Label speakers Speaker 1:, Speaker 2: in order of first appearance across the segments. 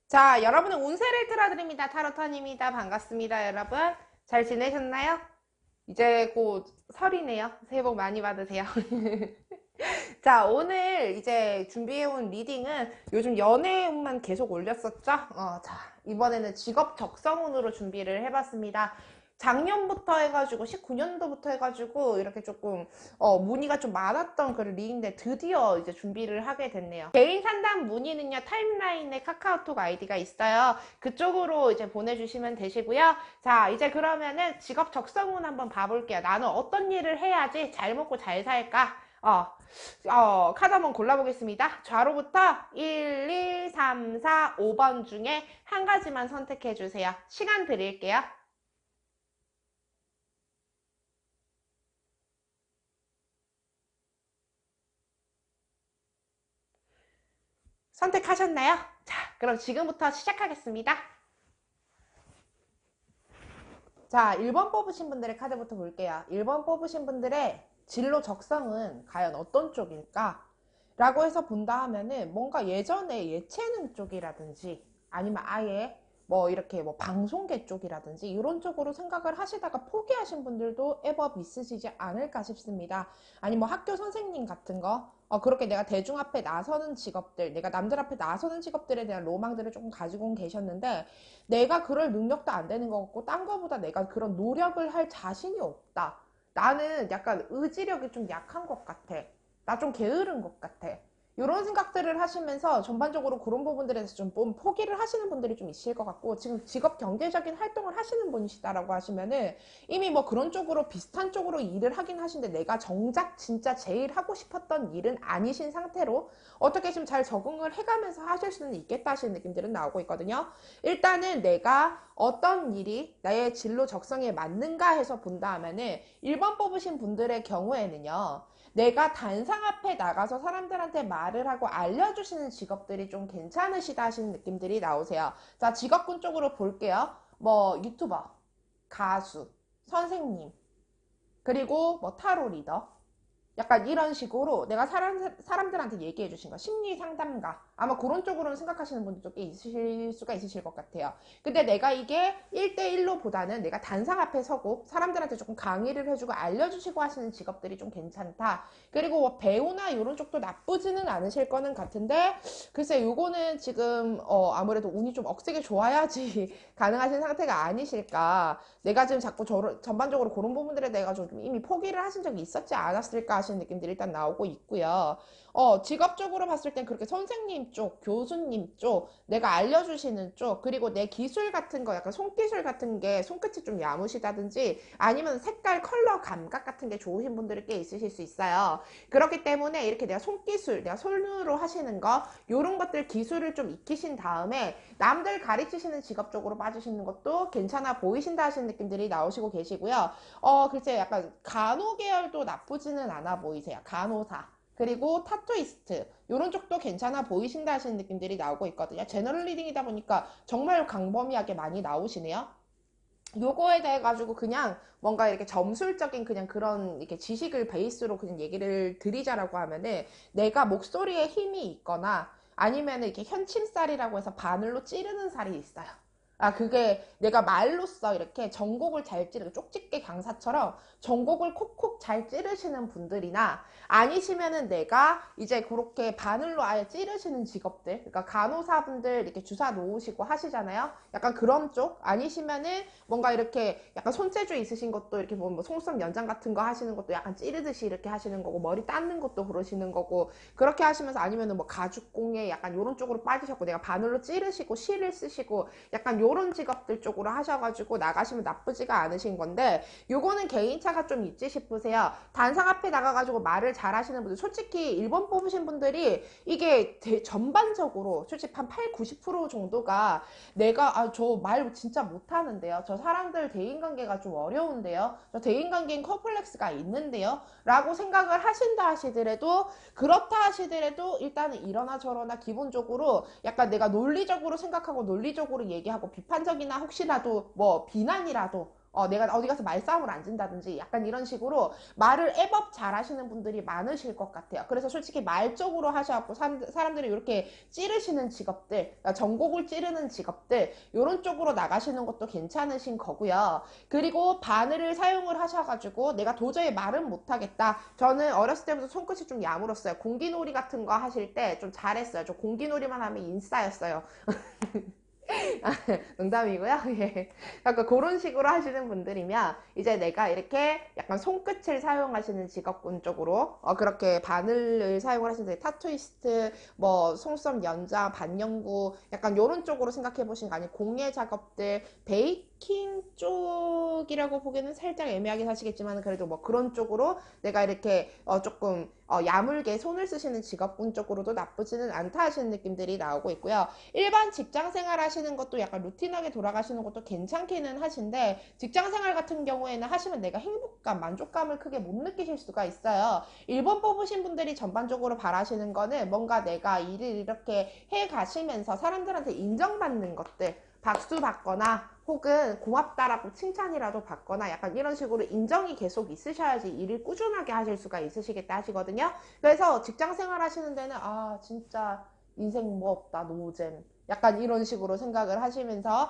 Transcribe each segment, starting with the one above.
Speaker 1: 자, 여러분의 운세를 틀어드립니다. 타로탄입니다. 반갑습니다, 여러분. 잘 지내셨나요? 이제 곧 설이네요. 새해 복 많이 받으세요. 자, 오늘 이제 준비해온 리딩은 요즘 연애운만 계속 올렸었죠? 자, 이번에는 직업 적성운으로 준비를 해봤습니다. 작년부터 해가지고 19년도부터 해가지고 이렇게 조금 문의가 좀 많았던 그런 리딩인데 드디어 이제 준비를 하게 됐네요. 개인 상담 문의는요, 타임라인에 카카오톡 아이디가 있어요. 그쪽으로 이제 보내주시면 되시고요. 자, 이제 그러면은 직업 적성운 한번 봐볼게요. 나는 어떤 일을 해야지 잘 먹고 잘 살까? 카드 한번 골라보겠습니다. 좌로부터 1, 2, 3, 4, 5번 중에 한 가지만 선택해주세요. 시간 드릴게요. 선택하셨나요? 자, 그럼 지금부터 시작하겠습니다. 자, 1번 뽑으신 분들의 카드부터 볼게요. 1번 뽑으신 분들의 진로 적성은 과연 어떤 쪽일까? 라고 해서 본다 하면은 뭔가 예전에 예체능 쪽이라든지 아니면 아예 뭐 이렇게 뭐 방송계 쪽이라든지 이런 쪽으로 생각을 하시다가 포기하신 분들도 애법 있으시지 않을까 싶습니다. 아니 뭐 학교 선생님 같은 거 그렇게 내가 대중 앞에 나서는 직업들, 내가 남들 앞에 나서는 직업들에 대한 로망들을 조금 가지고 계셨는데 내가 그럴 능력도 안 되는 것 같고 딴 거보다 내가 그런 노력을 할 자신이 없다. 나는 약간 의지력이 좀 약한 것 같아. 나 좀 게으른 것 같아. 이런 생각들을 하시면서 전반적으로 그런 부분들에 대해서 좀 포기를 하시는 분들이 좀 있을 것 같고 지금 직업 경제적인 활동을 하시는 분이시다라고 하시면은 이미 뭐 그런 쪽으로 비슷한 쪽으로 일을 하긴 하신데 내가 정작 진짜 제일 하고 싶었던 일은 아니신 상태로 어떻게 좀 잘 적응을 해가면서 하실 수는 있겠다 하시는 느낌들은 나오고 있거든요. 일단은 내가 어떤 일이 나의 진로 적성에 맞는가 해서 본다 하면은 1번 뽑으신 분들의 경우에는요. 내가 단상 앞에 나가서 사람들한테 말을 하고 알려주시는 직업들이 좀 괜찮으시다 하시는 느낌들이 나오세요. 자, 직업군 쪽으로 볼게요. 뭐 유튜버, 가수, 선생님, 그리고 뭐 타로 리더, 약간 이런 식으로 내가 사람들한테 얘기해 주신 거 심리 상담가 아마 그런 쪽으로는 생각하시는 분들도 꽤 있으실 수가 있으실 것 같아요. 근데 내가 이게 1대1로 보다는 내가 단상 앞에 서고 사람들한테 조금 강의를 해주고 알려주시고 하시는 직업들이 좀 괜찮다. 그리고 뭐 배우나 이런 쪽도 나쁘지는 않으실 거는 같은데 글쎄 요거는 지금 아무래도 운이 좀 억세게 좋아야지 가능하신 상태가 아니실까. 내가 지금 자꾸 전반적으로 그런 부분들에 대해 가지고 좀 이미 포기를 하신 적이 있었지 않았을까 하시는 느낌들이 일단 나오고 있고요. 직업적으로 봤을 땐 그렇게 선생님 쪽, 교수님 쪽, 내가 알려주시는 쪽, 그리고 내 기술 같은 거, 약간 손기술 같은 게 손끝이 좀 야무시다든지 아니면 색깔, 컬러 감각 같은 게 좋으신 분들이 꽤 있으실 수 있어요. 그렇기 때문에 이렇게 내가 손기술, 내가 손으로 하시는 거, 요런 것들 기술을 좀 익히신 다음에 남들 가르치시는 직업 쪽으로 빠지시는 것도 괜찮아 보이신다 하시는 느낌들이 나오시고 계시고요. 글쎄 약간 간호 계열도 나쁘지는 않아 보이세요. 간호사. 그리고 타투이스트 이런 쪽도 괜찮아 보이신다 하시는 느낌들이 나오고 있거든요. 제너럴 리딩이다 보니까 정말 광범위하게 많이 나오시네요. 요거에 대해 가지고 그냥 뭔가 이렇게 점술적인 그냥 그런 이렇게 지식을 베이스로 그냥 얘기를 드리자라고 하면은 내가 목소리에 힘이 있거나 아니면 이렇게 현침살이라고 해서 바늘로 찌르는 살이 있어요. 그게 내가 말로써 이렇게 전곡을 잘 찌르고 쪽집게 강사처럼 전곡을 콕콕 잘 찌르시는 분들이나 아니시면은 내가 이제 그렇게 바늘로 아예 찌르시는 직업들, 그러니까 간호사분들 이렇게 주사 놓으시고 하시잖아요. 약간 그런 쪽 아니시면은 뭔가 이렇게 약간 손재주 있으신 것도 이렇게 뭐 속눈썹 연장 같은 거 하시는 것도 약간 찌르듯이 이렇게 하시는 거고 머리 닦는 것도 그러시는 거고 그렇게 하시면서 아니면은 뭐 가죽공예 약간 요런 쪽으로 빠지셨고 내가 바늘로 찌르시고 실을 쓰시고 약간 요런 직업들 쪽으로 하셔가지고 나가시면 나쁘지가 않으신 건데 요거는 개인차가 좀 있지 싶으세요. 단상 앞에 나가가지고 말을 잘 하시는 분들 솔직히 1번 뽑으신 분들이 이게 전반적으로 솔직히 한 8, 90% 정도가 내가 저 말 진짜 못하는데요. 저 사람들 대인관계가 좀 어려운데요. 저 대인관계인 컴플렉스가 있는데요. 라고 생각을 하신다 하시더라도 그렇다 하시더라도 일단은 이러나 저러나 기본적으로 약간 내가 논리적으로 생각하고 논리적으로 얘기하고 비판적이나 혹시라도 뭐 비난이라도 내가 어디 가서 말싸움을 안 진다든지 약간 이런 식으로 말을 애법 잘 하시는 분들이 많으실 것 같아요. 그래서 솔직히 말 쪽으로 하셔갖고 사람들이 이렇게 찌르시는 직업들, 그러니까 전곡을 찌르는 직업들, 이런 쪽으로 나가시는 것도 괜찮으신 거고요. 그리고 바늘을 사용을 하셔가지고 내가 도저히 말은 못하겠다. 저는 어렸을 때부터 손끝이 좀 야물었어요. 공기놀이 같은 거 하실 때 좀 잘했어요. 저 공기놀이만 하면 인싸였어요. 농담이고요. 예. 약간 그런 식으로 하시는 분들이면 이제 내가 이렇게 약간 손끝을 사용하시는 직업군 쪽으로 그렇게 바늘을 사용을 하시는 타투이스트, 뭐 속눈썹 연장, 반영구 약간 요런 쪽으로 생각해 보시는 거 아니에요. 공예 작업들, 베이킹 쪽이라고 보기에는 살짝 애매하게 하시겠지만 그래도 뭐 그런 쪽으로 내가 이렇게 조금 야물게 손을 쓰시는 직업군 쪽으로도 나쁘지는 않다 하시는 느낌들이 나오고 있고요. 일반 직장 생활 하시는 것도 약간 루틴하게 돌아가시는 것도 괜찮기는 하신데 직장 생활 같은 경우에는 하시면 내가 행복감, 만족감을 크게 못 느끼실 수가 있어요. 1번 뽑으신 분들이 전반적으로 바라시는 거는 뭔가 내가 일을 이렇게 해 가시면서 사람들한테 인정받는 것들, 박수 받거나 혹은 고맙다라고 칭찬이라도 받거나 약간 이런 식으로 인정이 계속 있으셔야지 일을 꾸준하게 하실 수가 있으시겠다 하시거든요. 그래서 직장 생활 하시는 데는 진짜 인생 뭐 없다 노잼 약간 이런 식으로 생각을 하시면서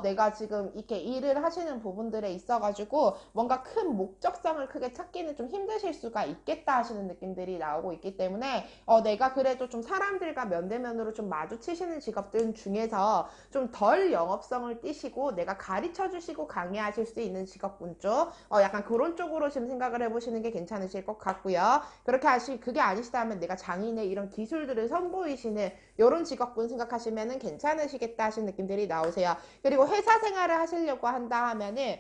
Speaker 1: 내가 지금 이렇게 일을 하시는 부분들에 있어가지고 뭔가 큰 목적성을 크게 찾기는 좀 힘드실 수가 있겠다 하시는 느낌들이 나오고 있기 때문에 내가 그래도 좀 사람들과 면대면으로 좀 마주치시는 직업들 중에서 좀 덜 영업성을 띠시고 내가 가르쳐 주시고 강의하실 수 있는 직업군 쪽 약간 그런 쪽으로 지금 생각을 해보시는 게 괜찮으실 것 같고요. 그게 아니시다면 내가 장인의 이런 기술들을 선보이시는 이런 직업군 생각하시면은 괜찮으시겠다 하시는 느낌들이 나오세요. 그리고 회사 생활을 하시려고 한다 하면은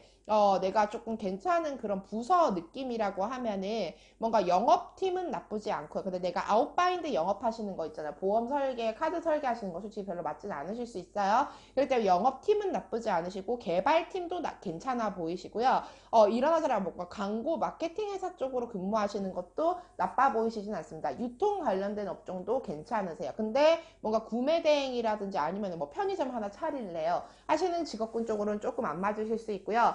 Speaker 1: 내가 조금 괜찮은 그런 부서 느낌이라고 하면은 뭔가 영업팀은 나쁘지 않고요. 근데 내가 아웃바인드 영업하시는 거 있잖아요. 보험 설계, 카드 설계 하시는 거 솔직히 별로 맞진 않으실 수 있어요. 그럴 때 영업팀은 나쁘지 않으시고 개발팀도 괜찮아 보이시고요. 일어나서라 뭔가 광고 마케팅 회사 쪽으로 근무하시는 것도 나빠 보이시진 않습니다. 유통 관련된 업종도 괜찮으세요. 근데 뭔가 구매 대행이라든지 아니면 뭐 편의점 하나 차릴래요 하시는 직업군 쪽으로는 조금 안 맞으실 수 있고요.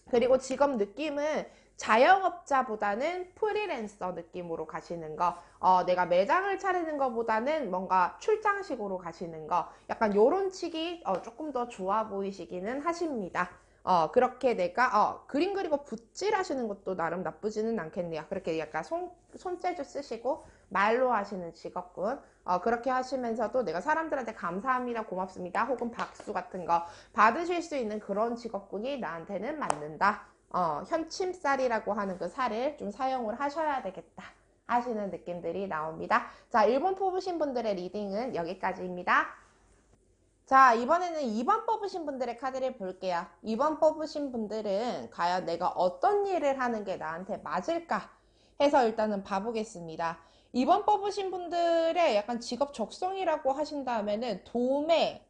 Speaker 1: 그리고 직업 느낌은 자영업자보다는 프리랜서 느낌으로 가시는 거, 내가 매장을 차리는 것보다는 뭔가 출장식으로 가시는 거, 약간 요런 식이 조금 더 좋아 보이시기는 하십니다. 그렇게 내가 그림 그리고 붓질 하시는 것도 나름 나쁘지는 않겠네요. 그렇게 약간 손재주 쓰시고 말로 하시는 직업군. 그렇게 하시면서도 내가 사람들한테 감사합니다, 고맙습니다, 혹은 박수 같은 거 받으실 수 있는 그런 직업군이 나한테는 맞는다. 현침살이라고 하는 그 살을 좀 사용을 하셔야 되겠다 하시는 느낌들이 나옵니다. 자, 1번 뽑으신 분들의 리딩은 여기까지입니다. 자, 이번에는 2번 뽑으신 분들의 카드를 볼게요. 2번 뽑으신 분들은 과연 내가 어떤 일을 하는 게 나한테 맞을까 해서 일단은 봐보겠습니다. 2번 뽑으신 분들의 약간 직업 적성이라고 하신다면은 도매,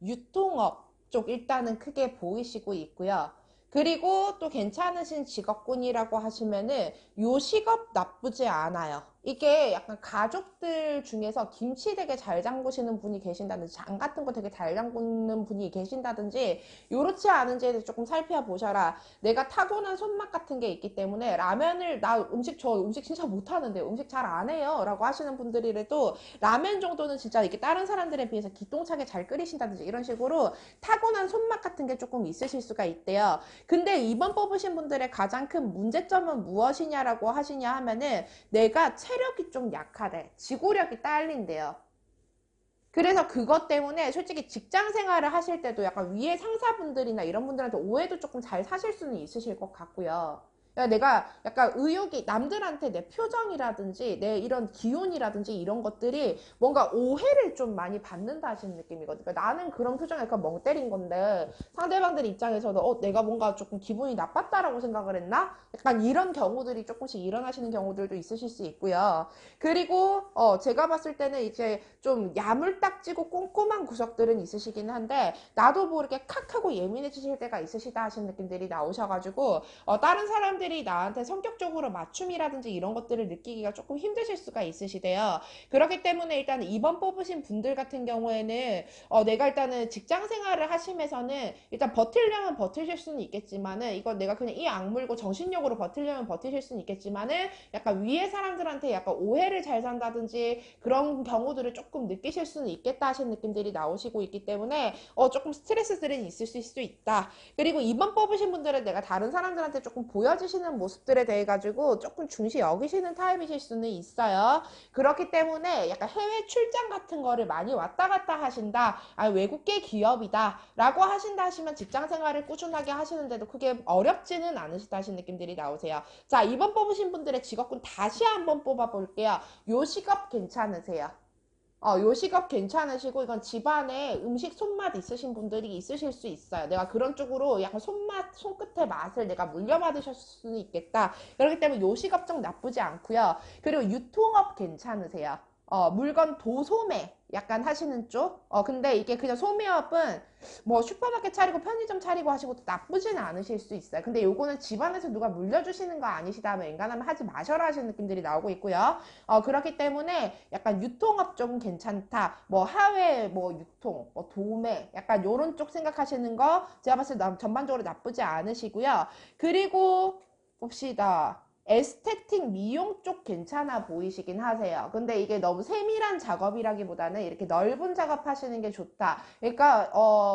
Speaker 1: 유통업 쪽 일단은 크게 보이시고 있고요. 그리고 또 괜찮으신 직업군이라고 하시면은 요 직업 나쁘지 않아요. 이게 약간 가족들 중에서 김치 되게 잘 담그시는 분이 계신다든지 장 같은 거 되게 잘 담그는 분이 계신다든지 요렇지 않은지에 대해서 조금 살펴보셔라. 내가 타고난 손맛 같은 게 있기 때문에 라면을 저 음식 진짜 못하는데 음식 잘 안 해요 라고 하시는 분들이라도 라면 정도는 진짜 이게 다른 사람들에 비해서 기똥차게 잘 끓이신다든지 이런 식으로 타고난 손맛 같은 게 조금 있으실 수가 있대요. 근데 2번 뽑으신 분들의 가장 큰 문제점은 무엇이냐라고 하시냐 하면은 내가 체력이 좀 약하대. 지구력이 딸린대요. 그래서 그것 때문에 솔직히 직장 생활을 하실 때도 약간 위에 상사분들이나 이런 분들한테 오해도 조금 잘 사실 수는 있으실 것 같고요. 내가 약간 의욕이 남들한테 내 표정이라든지 내 이런 기운이라든지 이런 것들이 뭔가 오해를 좀 많이 받는다 하시는 느낌이거든요. 그러니까 나는 그런 표정이 약간 멍 때린 건데 상대방들 입장에서도 내가 뭔가 조금 기분이 나빴다라고 생각을 했나? 약간 이런 경우들이 조금씩 일어나시는 경우들도 있으실 수 있고요. 그리고 제가 봤을 때는 이제 좀 야물딱지고 꼼꼼한 구석들은 있으시긴 한데 나도 모르게 칵 하고 예민해지실 때가 있으시다 하시는 느낌들이 나오셔가지고 다른 사람들 사람들이 나한테 성격적으로 맞춤이라든지 이런 것들을 느끼기가 조금 힘드실 수가 있으시대요. 그렇기 때문에 일단 2번 뽑으신 분들 같은 경우에는 내가 일단은 직장 생활을 하시면서는 일단 버틸려면 버티실 수는 있겠지만은 이거 내가 그냥 이 악물고 정신력으로 버틸려면 버티실 수는 있겠지만은 약간 위에 사람들한테 약간 오해를 잘 산다든지 그런 경우들을 조금 느끼실 수는 있겠다 하시는 느낌들이 나오시고 있기 때문에 조금 스트레스들은 있을 수 있다. 그리고 2번 뽑으신 분들은 내가 다른 사람들한테 조금 보여주시는 모습들에 대해 가지고 조금 중시 여기시는 타입이실 수는 있어요. 그렇기 때문에 약간 해외 출장 같은 거를 많이 왔다 갔다 하신다. 외국계 기업이다. 라고 하신다 하시면 직장 생활을 꾸준하게 하시는데도 크게 어렵지는 않으시다 하시는 느낌들이 나오세요. 자, 2번 뽑으신 분들의 직업군 다시 한번 뽑아볼게요. 요 직업 괜찮으세요? 요 직업 괜찮으시고 이건 집안에 음식 손맛 있으신 분들이 있으실 수 있어요. 내가 그런 쪽으로 약간 손끝의 맛을 내가 물려받으셨을 수는 있겠다. 그렇기 때문에 요 직업 좀 나쁘지 않고요. 그리고 유통업 괜찮으세요? 물건 도소매 약간 하시는 쪽? 근데 이게 그냥 소매업은 뭐 슈퍼마켓 차리고 편의점 차리고 하시고 나쁘지는 않으실 수 있어요. 근데 요거는 집안에서 누가 물려주시는 거 아니시다면 웬간하면 하지 마셔라 하시는 느낌들이 나오고 있고요. 그렇기 때문에 약간 유통업 좀 괜찮다. 뭐 하회, 뭐 유통, 뭐 도매, 약간 요런 쪽 생각하시는 거 제가 봤을 때 전반적으로 나쁘지 않으시고요. 그리고 봅시다. 에스테틱 미용 쪽 괜찮아 보이시긴 하세요. 근데 이게 너무 세밀한 작업이라기보다는 이렇게 넓은 작업 하시는 게 좋다. 그러니까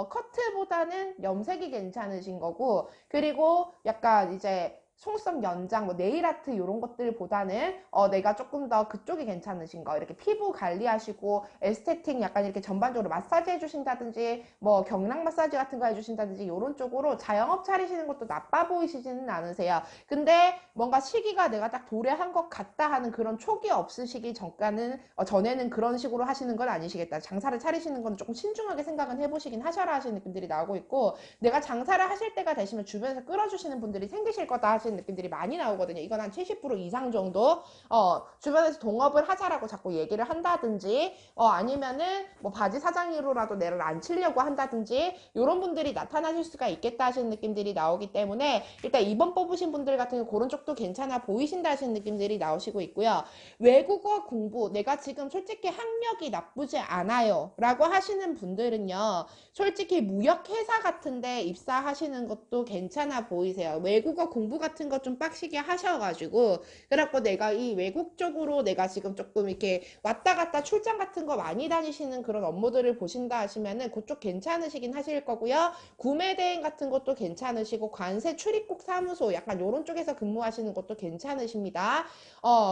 Speaker 1: 커트보다는 염색이 괜찮으신 거고, 그리고 약간 이제 속성 연장, 뭐 네일 아트 이런 것들보다는 내가 조금 더 그쪽이 괜찮으신 거, 이렇게 피부 관리하시고 에스테틱 약간 이렇게 전반적으로 마사지 해주신다든지 뭐 경락 마사지 같은 거 해주신다든지 이런 쪽으로 자영업 차리시는 것도 나빠 보이시지는 않으세요. 근데 뭔가 시기가 내가 딱 도래한 것 같다 하는 그런 촉이 없으시기 전까는 전에는 그런 식으로 하시는 건 아니시겠다. 장사를 차리시는 건 조금 신중하게 생각은 해보시긴 하셔라 하시는 느낌들이 나오고 있고, 내가 장사를 하실 때가 되시면 주변에서 끌어주시는 분들이 생기실 거다 하시는 느낌들이 많이 나오거든요. 이건 한 70% 이상 정도 주변에서 동업을 하자라고 자꾸 얘기를 한다든지 아니면은 뭐 바지 사장으로라도 내를 안 치려고 한다든지 이런 분들이 나타나실 수가 있겠다 하시는 느낌들이 나오기 때문에 일단 2번 뽑으신 분들 같은 경우 그런 쪽도 괜찮아 보이신다 하시는 느낌들이 나오시고 있고요. 외국어 공부 내가 지금 솔직히 학력이 나쁘지 않아요 라고 하시는 분들은요, 솔직히 무역회사 같은데 입사하시는 것도 괜찮아 보이세요. 외국어 공부 같은 거 좀 빡시게 하셔가지고 그래갖고 내가 이 외국 쪽으로 내가 지금 조금 이렇게 왔다 갔다 출장 같은 거 많이 다니시는 그런 업무들을 보신다 하시면은 그쪽 괜찮으시긴 하실 거고요. 구매 대행 같은 것도 괜찮으시고 관세 출입국 사무소 약간 요런 쪽에서 근무하시는 것도 괜찮으십니다.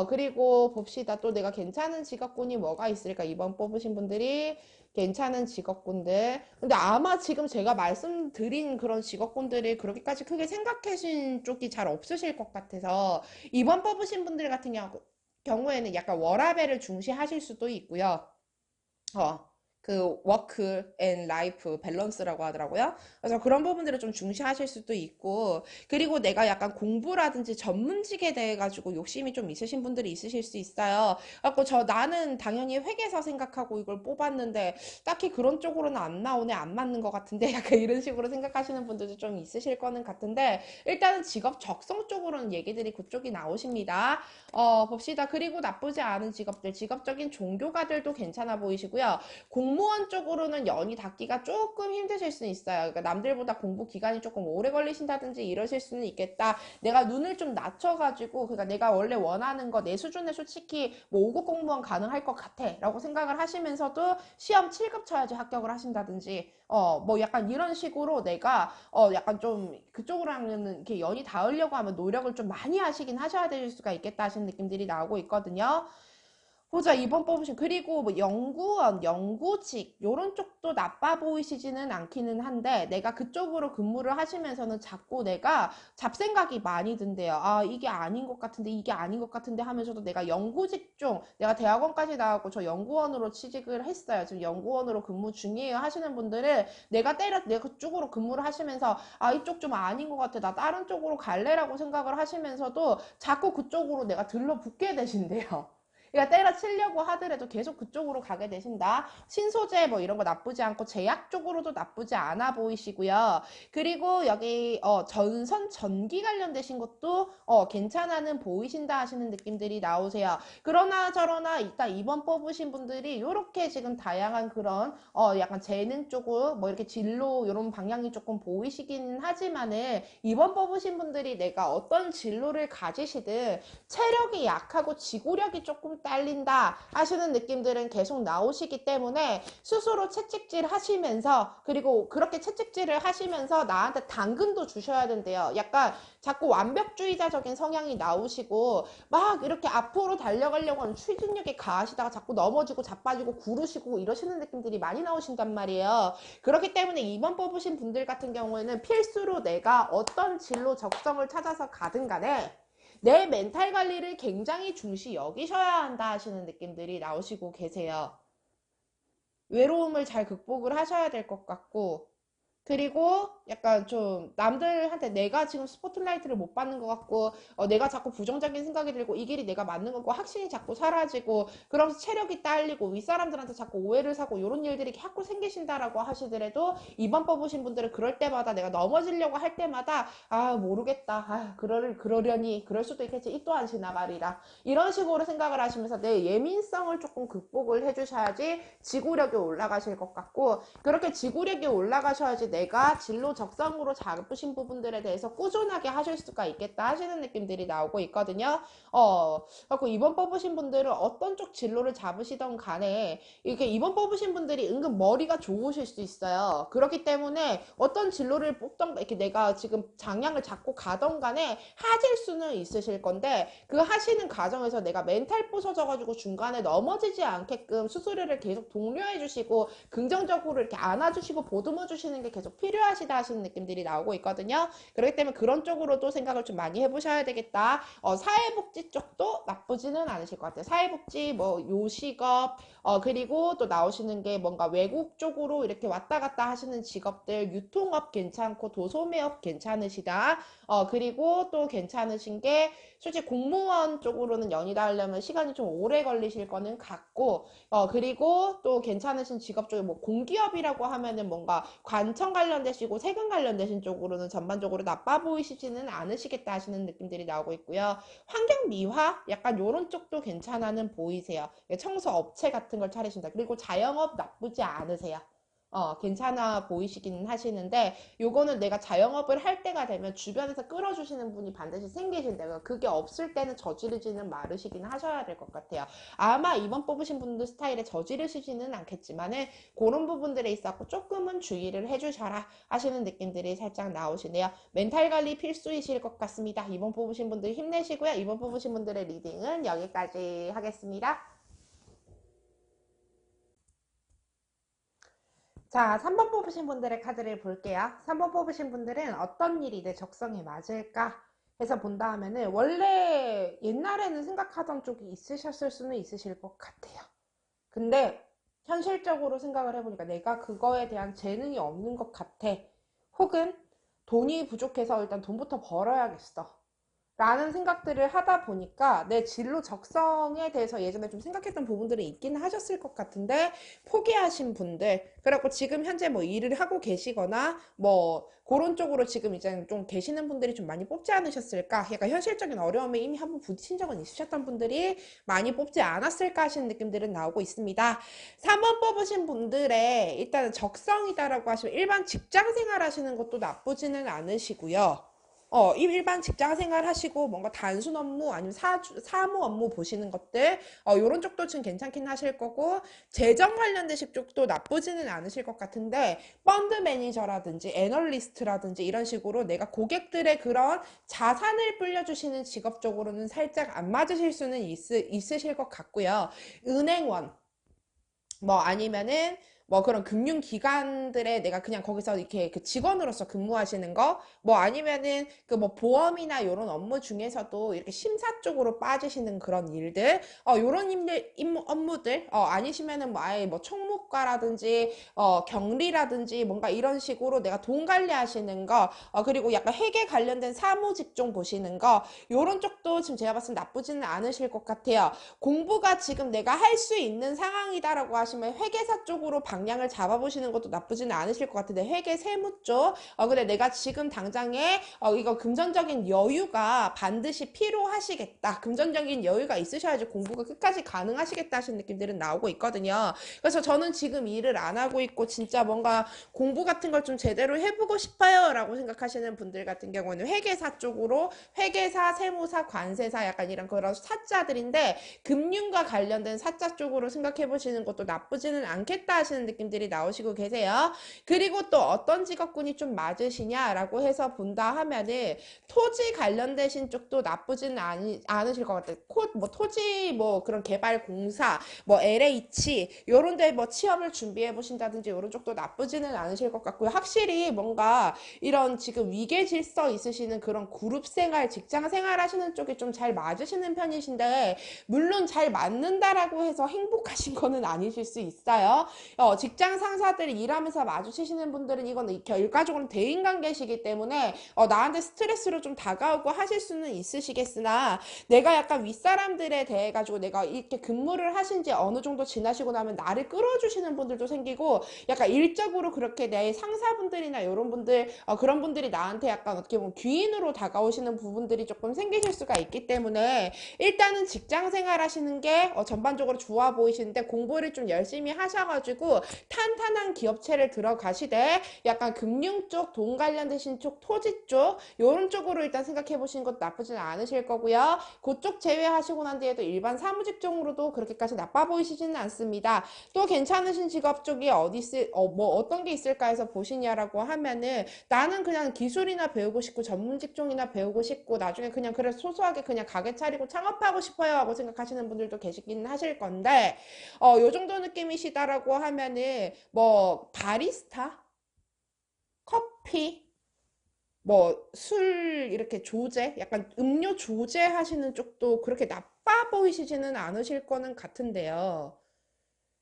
Speaker 1: 그리고 봅시다. 또 내가 괜찮은 직업군이 뭐가 있을까? 이번 뽑으신 분들이 괜찮은 직업군들. 근데 아마 지금 제가 말씀드린 그런 직업군들이 그렇게까지 크게 생각하신 쪽이 잘 없으실 것 같아서 이번 뽑으신 분들 같은 경우에는 약간 워라밸을 중시하실 수도 있고요. 그 워크 앤 라이프 밸런스라고 하더라고요. 그래서 그런 부분들을 좀 중시하실 수도 있고, 그리고 내가 약간 공부라든지 전문직에 대해 가지고 욕심이 좀 있으신 분들이 있으실 수 있어요. 그래갖고 나는 당연히 회계사 생각하고 이걸 뽑았는데 딱히 그런 쪽으로는 안 나오네, 안 맞는 것 같은데 약간 이런 식으로 생각하시는 분들도 좀 있으실 거는 같은데 일단은 직업 적성 쪽으로는 얘기들이 그쪽이 나오십니다. 봅시다. 그리고 나쁘지 않은 직업들, 직업적인 종교가들도 괜찮아 보이시고요. 공무원 쪽으로는 연이 닿기가 조금 힘드실 수는 있어요. 그러니까 남들보다 공부 기간이 조금 오래 걸리신다든지 이러실 수는 있겠다. 내가 눈을 좀 낮춰가지고, 그러니까 내가 원래 원하는 거 내 수준에 솔직히 뭐 5급 공무원 가능할 것 같아 라고 생각을 하시면서도 시험 7급 쳐야지 합격을 하신다든지 뭐 약간 이런 식으로 내가 약간 좀 그쪽으로 하면은 이렇게 연이 닿으려고 하면 노력을 좀 많이 하시긴 하셔야 될 수가 있겠다 하시는 느낌들이 나오고 있거든요. 보자, 2번 뽑으신. 그리고 뭐 연구원, 연구직 요런 쪽도 나빠 보이시지는 않기는 한데 내가 그쪽으로 근무를 하시면서는 자꾸 내가 잡생각이 많이 든대요. 이게 아닌 것 같은데 이게 아닌 것 같은데 하면서도 내가 연구직 쪽, 내가 대학원까지 나왔고 저 연구원으로 취직을 했어요. 지금 연구원으로 근무 중이에요 하시는 분들은 내가 그쪽으로 근무를 하시면서 이쪽 좀 아닌 것 같아, 나 다른 쪽으로 갈래라고 생각을 하시면서도 자꾸 그쪽으로 내가 들러붙게 되신대요. 그러니까 때려치려고 하더라도 계속 그쪽으로 가게 되신다. 신소재 뭐 이런 거 나쁘지 않고 제약 쪽으로도 나쁘지 않아 보이시고요. 그리고 여기 전선 전기 관련되신 것도 괜찮아는 보이신다 하시는 느낌들이 나오세요. 그러나 저러나 일단 2번 뽑으신 분들이 이렇게 지금 다양한 그런 약간 재능 쪽으로 뭐 이렇게 진로 이런 방향이 조금 보이시긴 하지만은 2번 뽑으신 분들이 내가 어떤 진로를 가지시든 체력이 약하고 지구력이 조금 딸린다 하시는 느낌들은 계속 나오시기 때문에 스스로 채찍질 하시면서, 그리고 그렇게 채찍질을 하시면서 나한테 당근도 주셔야 된대요. 약간 자꾸 완벽주의자적인 성향이 나오시고 막 이렇게 앞으로 달려가려고 하는 추진력이 가하시다가 자꾸 넘어지고 자빠지고 구르시고 이러시는 느낌들이 많이 나오신단 말이에요. 그렇기 때문에 2번 뽑으신 분들 같은 경우에는 필수로 내가 어떤 진로 적성을 찾아서 가든 간에 내 멘탈 관리를 굉장히 중시 여기셔야 한다 하시는 느낌들이 나오시고 계세요. 외로움을 잘 극복을 하셔야 될 것 같고, 그리고 약간 좀 남들한테 내가 지금 스포트라이트를 못 받는 것 같고, 내가 자꾸 부정적인 생각이 들고 이 길이 내가 맞는 거고 확신이 자꾸 사라지고, 그러면서 체력이 딸리고 윗사람들한테 자꾸 오해를 사고 이런 일들이 자꾸 생기신다라고 하시더라도 2번 뽑으신 분들은 그럴 때마다 내가 넘어지려고 할 때마다 아 모르겠다, 그러려니 그럴 수도 있겠지, 이 또한 지나가리라, 이런 식으로 생각을 하시면서 내 예민성을 조금 극복을 해주셔야지 지구력이 올라가실 것 같고, 그렇게 지구력이 올라가셔야지 내가 진로 적성으로 잡으신 부분들에 대해서 꾸준하게 하실 수가 있겠다 하시는 느낌들이 나오고 있거든요. 그리고 이번 뽑으신 분들은 어떤 쪽 진로를 잡으시던 간에 이렇게 이번 뽑으신 분들이 은근 머리가 좋으실 수 있어요. 그렇기 때문에 어떤 진로를 뽑던 이렇게 내가 지금 장량을 잡고 가던 간에 하실 수는 있으실 건데, 그 하시는 과정에서 내가 멘탈 부서져가지고 중간에 넘어지지 않게끔 수수료를 계속 독려해 주시고 긍정적으로 이렇게 안아주시고 보듬어 주시는 게 계속 필요하시다 하시는 느낌들이 나오고 있거든요. 그렇기 때문에 그런 쪽으로도 생각을 좀 많이 해보셔야 되겠다. 사회복지 쪽도 나쁘지는 않으실 것 같아요. 사회복지, 뭐 요식업, 그리고 또 나오시는 게 뭔가 외국 쪽으로 이렇게 왔다 갔다 하시는 직업들, 유통업 괜찮고 도소매업 괜찮으시다. 그리고 또 괜찮으신 게 솔직히 공무원 쪽으로는 연이다 하려면 시간이 좀 오래 걸리실 거는 같고, 그리고 또 괜찮으신 직업 쪽에 뭐 공기업이라고 하면은 뭔가 관청 관련되시고 세금 관련되신 쪽으로는 전반적으로 나빠 보이시지는 않으시겠다 하시는 느낌들이 나오고 있고요. 환경 미화 약간 요런 쪽도 괜찮아는 보이세요. 청소 업체 같은 걸 차리신다. 그리고 자영업 나쁘지 않으세요. 괜찮아 보이시긴 하시는데, 요거는 내가 자영업을 할 때가 되면 주변에서 끌어주시는 분이 반드시 생기신다. 그게 없을 때는 저지르지는 마르시긴 하셔야 될 것 같아요. 아마 이번 뽑으신 분들 스타일에 저지르시지는 않겠지만은 그런 부분들에 있어서 조금은 주의를 해주셔라 하시는 느낌들이 살짝 나오시네요. 멘탈 관리 필수이실 것 같습니다. 이번 뽑으신 분들 힘내시고요. 이번 뽑으신 분들의 리딩은 여기까지 하겠습니다. 자, 3번 뽑으신 분들의 카드를 볼게요. 3번 뽑으신 분들은 어떤 일이 내 적성에 맞을까 해서 본다 하면은 원래 옛날에는 생각하던 쪽이 있으셨을 수는 있으실 것 같아요. 근데 현실적으로 생각을 해보니까 내가 그거에 대한 재능이 없는 것 같아. 혹은 돈이 부족해서 일단 돈부터 벌어야겠어. 라는 생각들을 하다 보니까 내 진로 적성에 대해서 예전에 좀 생각했던 부분들이 있긴 하셨을 것 같은데 포기하신 분들, 그래갖고 지금 현재 뭐 일을 하고 계시거나 뭐 그런 쪽으로 지금 이제 좀 계시는 분들이 좀 많이 뽑지 않으셨을까, 그러니까 현실적인 어려움에 이미 한번 부딪힌 적은 있으셨던 분들이 많이 뽑지 않았을까 하시는 느낌들은 나오고 있습니다. 3번 뽑으신 분들의 일단은 적성이다라고 하시면 일반 직장 생활 하시는 것도 나쁘지는 않으시고요. 일반 직장 생활 하시고 뭔가 단순 업무 아니면 사무 업무 보시는 것들, 요런 쪽도 지금 괜찮긴 하실 거고, 재정 관련되신 쪽도 나쁘지는 않으실 것 같은데, 펀드 매니저라든지 애널리스트라든지 이런 식으로 내가 고객들의 그런 자산을 불려주시는 직업 쪽으로는 살짝 안 맞으실 수는 있으실 것 같고요. 은행원, 뭐 아니면은 뭐 그런 금융기관들에 내가 그냥 거기서 이렇게 그 직원으로서 근무하시는 거, 뭐 아니면은 그 뭐 보험이나 이런 업무 중에서도 이렇게 심사 쪽으로 빠지시는 그런 일들, 요런 업무들, 아니시면은 뭐 아예 뭐 총무과라든지, 경리라든지 뭔가 이런 식으로 내가 돈 관리하시는 거, 그리고 약간 회계 관련된 사무 직종 보시는 거, 요런 쪽도 지금 제가 봤을 때 나쁘지는 않으실 것 같아요. 공부가 지금 내가 할 수 있는 상황이다라고 하시면 회계사 쪽으로 방향을 잡아보시는 것도 나쁘지는 않으실 것 같은데, 회계 세무 쪽, 근데 내가 지금 당장에 이거 금전적인 여유가 반드시 필요하시겠다, 금전적인 여유가 있으셔야지 공부가 끝까지 가능하시겠다 하시는 느낌들은 나오고 있거든요. 그래서 저는 지금 일을 안 하고 있고 진짜 뭔가 공부 같은 걸 좀 제대로 해보고 싶어요 라고 생각하시는 분들 같은 경우는 회계사 쪽으로, 회계사, 세무사, 관세사, 약간 이런 그런 사자들인데 금융과 관련된 사자 쪽으로 생각해 보시는 것도 나쁘지는 않겠다 하시는 느낌들이 나오시고 계세요. 그리고 또 어떤 직업군이 좀 맞으시냐라고 해서 본다 하면은 토지 관련되신 쪽도 나쁘지는 않으실 것 같아요. 뭐 토지 뭐 그런 개발 공사, 뭐 LH 요런 데 뭐 취업을 준비해 보신다든지 요런 쪽도 나쁘지는 않으실 것 같고요. 확실히 뭔가 이런 지금 위계 질서 있으시는 그런 그룹 생활, 직장 생활 하시는 쪽이 좀 잘 맞으시는 편이신데, 물론 잘 맞는다라고 해서 행복하신 거는 아니실 수 있어요. 직장 상사들이 일하면서 마주치시는 분들은 이건 결과적으로 대인관계시기 때문에 나한테 스트레스로 좀 다가오고 하실 수는 있으시겠으나, 내가 약간 윗사람들에 대해 가지고 내가 이렇게 근무를 하신 지 어느 정도 지나시고 나면 나를 끌어주시는 분들도 생기고, 약간 일적으로 그렇게 내 상사분들이나 이런 분들, 그런 분들이 나한테 약간 어떻게 보면 귀인으로 다가오시는 부분들이 조금 생기실 수가 있기 때문에, 일단은 직장 생활 하시는 게 전반적으로 좋아 보이시는데, 공부를 좀 열심히 하셔가지고 탄탄한 기업체를 들어가시되 약간 금융 쪽, 돈 관련되신 쪽, 토지 쪽 이런 쪽으로 일단 생각해 보시는 것도 나쁘진 않으실 거고요. 그쪽 제외하시고 난 뒤에도 일반 사무직종으로도 그렇게까지 나빠 보이시지는 않습니다. 또 괜찮으신 직업 쪽이 뭐 어떤 게 있을까 해서 보시냐라고 하면은, 나는 그냥 기술이나 배우고 싶고 전문 직종이나 배우고 싶고 나중에 그냥 그래 소소하게 그냥 가게 차리고 창업하고 싶어요 하고 생각하시는 분들도 계시긴 하실 건데, 요 정도 느낌이시다라고 하면은 뭐 바리스타, 커피, 뭐 술 이렇게 조제, 약간 음료 조제 하시는 쪽도 그렇게 나빠 보이시지는 않으실 거는 같은데요.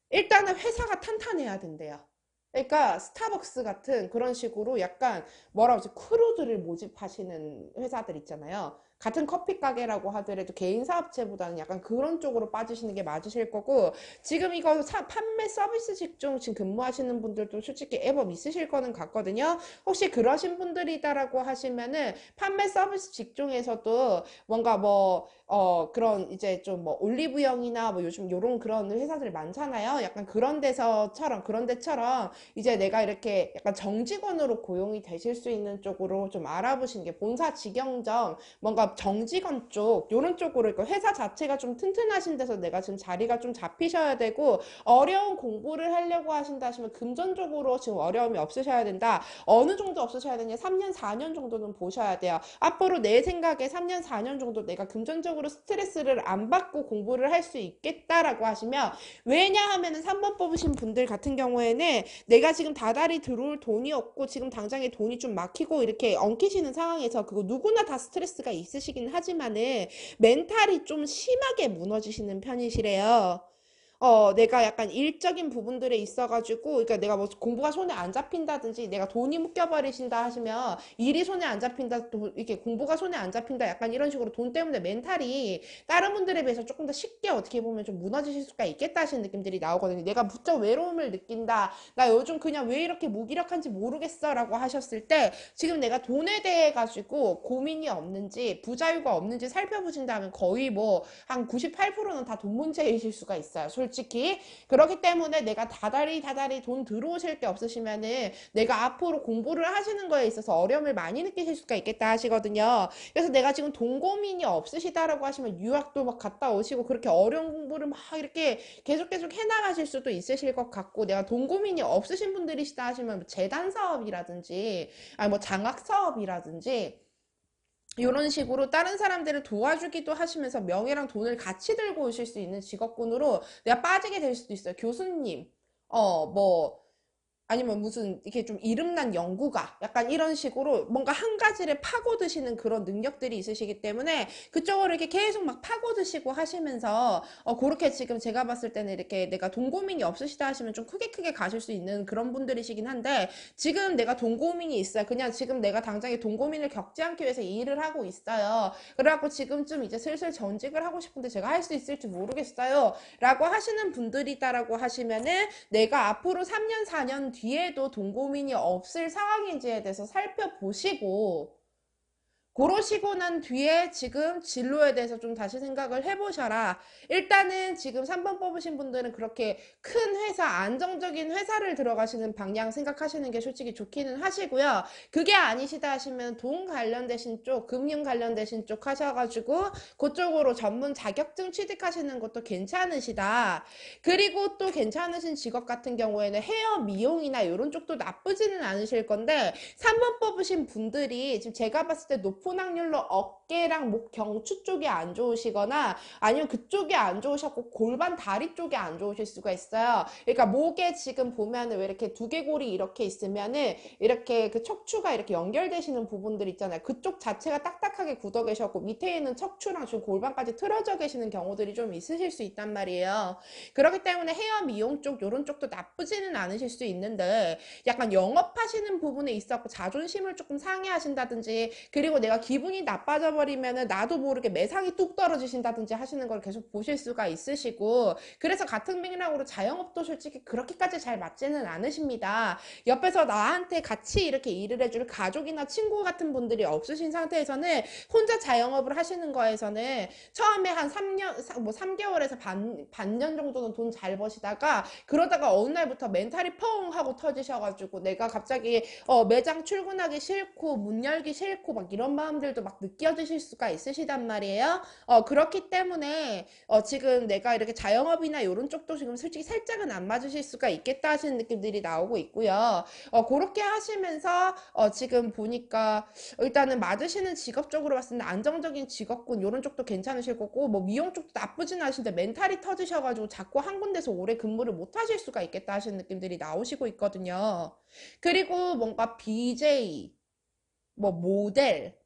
Speaker 1: 일단은 회사가 탄탄해야 된대요. 그러니까 스타벅스 같은 그런 식으로 약간 뭐라고 하지, 크루들을 모집하시는 회사들 있잖아요. 같은 커피 가게라고 하더라도 개인 사업체보다는 약간 그런 쪽으로 빠지시는 게 맞으실 거고, 지금 이거 판매 서비스 직종 지금 근무하시는 분들도 솔직히 애법 있으실 거는 같거든요. 혹시 그러신 분들이다라고 하시면은 판매 서비스 직종에서도 뭔가 뭐 그런 이제 좀 뭐 올리브영이나 뭐 요즘 요런 그런 회사들 많잖아요. 약간 그런 데처럼 이제 내가 이렇게 약간 정직원으로 고용이 되실 수 있는 쪽으로 좀 알아보시는 게, 본사 직영점 뭔가 정직원 쪽 요런 쪽으로, 그러니까 회사 자체가 좀 튼튼하신 데서 내가 지금 자리가 좀 잡히셔야 되고, 어려운 공부를 하려고 하신다 하시면 금전적으로 지금 어려움이 없으셔야 된다. 어느 정도 없으셔야 되냐, 3년 4년 정도는 보셔야 돼요. 앞으로 내 생각에 3년 4년 정도 내가 금전적으로 스트레스를 안 받고 공부를 할 수 있겠다라고 하시면, 왜냐하면은 3번 뽑으신 분들 같은 경우에는 내가 지금 다달이 들어올 돈이 없고 지금 당장에 돈이 좀 막히고 이렇게 엉키시는 상황에서, 그거 누구나 다 스트레스가 있으시긴 하지만은 멘탈이 좀 심하게 무너지시는 편이시래요. 내가 약간 일적인 부분들에 있어가지고, 그러니까 내가 뭐 공부가 손에 안 잡힌다든지, 내가 돈이 묶여버리신다 하시면, 일이 손에 안 잡힌다, 또 이렇게 공부가 손에 안 잡힌다, 약간 이런 식으로 돈 때문에 멘탈이 다른 분들에 비해서 조금 더 쉽게 어떻게 보면 좀 무너지실 수가 있겠다 하시는 느낌들이 나오거든요. 내가 무척 외로움을 느낀다, 나 요즘 그냥 왜 이렇게 무기력한지 모르겠어 라고 하셨을 때, 지금 내가 돈에 대해 가지고 고민이 없는지, 부자유가 없는지 살펴보신다면 거의 뭐 한 98%는 다 돈 문제이실 수가 있어요. 솔직히. 그렇기 때문에 내가 다달이 돈 들어오실 게 없으시면은 내가 앞으로 공부를 하시는 거에 있어서 어려움을 많이 느끼실 수가 있겠다 하시거든요. 그래서 내가 지금 돈 고민이 없으시다라고 하시면 유학도 막 갔다 오시고 그렇게 어려운 공부를 막 이렇게 계속 해나가실 수도 있으실 것 같고, 내가 돈 고민이 없으신 분들이시다 하시면 뭐 재단 사업이라든지 아니 뭐 장학 사업이라든지 이런 식으로 다른 사람들을 도와주기도 하시면서 명예랑 돈을 같이 들고 오실 수 있는 직업군으로 내가 빠지게 될 수도 있어요. 교수님. 뭐, 아니면 무슨 이렇게 좀 이름난 연구가 약간 이런 식으로 뭔가 한 가지를 파고드시는 그런 능력들이 있으시기 때문에 그쪽으로 이렇게 계속 막 파고드시고 하시면서 그렇게 지금 제가 봤을 때는 이렇게 내가 돈고민이 없으시다 하시면 좀 크게 가실 수 있는 그런 분들이시긴 한데 지금 내가 돈고민이 있어요. 그냥 지금 내가 당장에 돈고민을 겪지 않기 위해서 이 일을 하고 있어요. 그래갖고 지금쯤 이제 슬슬 전직을 하고 싶은데 제가 할 수 있을지 모르겠어요. 라고 하시는 분들이다라고 하시면은 내가 앞으로 3년, 4년 뒤에도 돈 고민이 없을 상황인지에 대해서 살펴보시고 그러시고 난 뒤에 지금 진로에 대해서 좀 다시 생각을 해보셔라. 일단은 지금 3번 뽑으신 분들은 그렇게 큰 회사, 안정적인 회사를 들어가시는 방향 생각하시는 게 솔직히 좋기는 하시고요. 그게 아니시다 하시면 돈 관련되신 쪽, 금융 관련되신 쪽 하셔가지고 그쪽으로 전문 자격증 취득하시는 것도 괜찮으시다. 그리고 또 괜찮으신 직업 같은 경우에는 헤어 미용이나 이런 쪽도 나쁘지는 않으실 건데 3번 뽑으신 분들이 지금 제가 봤을 때 높은 확률로 어깨랑 목 경추 쪽이 안 좋으시거나 아니면 그쪽이 안 좋으셨고 골반 다리 쪽이 안 좋으실 수가 있어요. 그러니까 목에 지금 보면은 왜 이렇게 두개골이 이렇게 있으면은 이렇게 그 척추가 이렇게 연결되시는 부분들 있잖아요. 그쪽 자체가 딱딱하게 굳어 계셨고 밑에 있는 척추랑 지금 골반까지 틀어져 계시는 경우들이 좀 있으실 수 있단 말이에요. 그렇기 때문에 헤어 미용 쪽 요런 쪽도 나쁘지는 않으실 수 있는데 약간 영업하시는 부분에 있어서 자존심을 조금 상해하신다든지 그리고 내가 기분이 나빠져 버리면은 나도 모르게 매상이 뚝 떨어지신다든지 하시는 걸 계속 보실 수가 있으시고 그래서 같은 맥락으로 자영업도 솔직히 그렇게까지 잘 맞지는 않으십니다. 옆에서 나한테 같이 이렇게 일을 해줄 가족이나 친구 같은 분들이 없으신 상태에서는 혼자 자영업을 하시는 거에서는 처음에 한 3년, 뭐 3개월에서 반년 정도는 돈 잘 버시다가 그러다가 어느 날부터 멘탈이 펑 하고 터지셔가지고 내가 갑자기 매장 출근하기 싫고 문 열기 싫고 막 이런 마음들도 막 느껴지실 수가 있으시단 말이에요. 그렇기 때문에 지금 내가 이렇게 자영업이나 이런 쪽도 지금 솔직히 살짝은 안 맞으실 수가 있겠다 하시는 느낌들이 나오고 있고요. 그렇게 하시면서 지금 보니까 일단은 맞으시는 직업적으로 봤을 때 안정적인 직업군 이런 쪽도 괜찮으실 거고 뭐 미용 쪽도 나쁘진 않으신데 멘탈이 터지셔가지고 자꾸 한 군데서 오래 근무를 못 하실 수가 있겠다 하시는 느낌들이 나오시고 있거든요. 그리고 뭔가 BJ, 뭐 모델,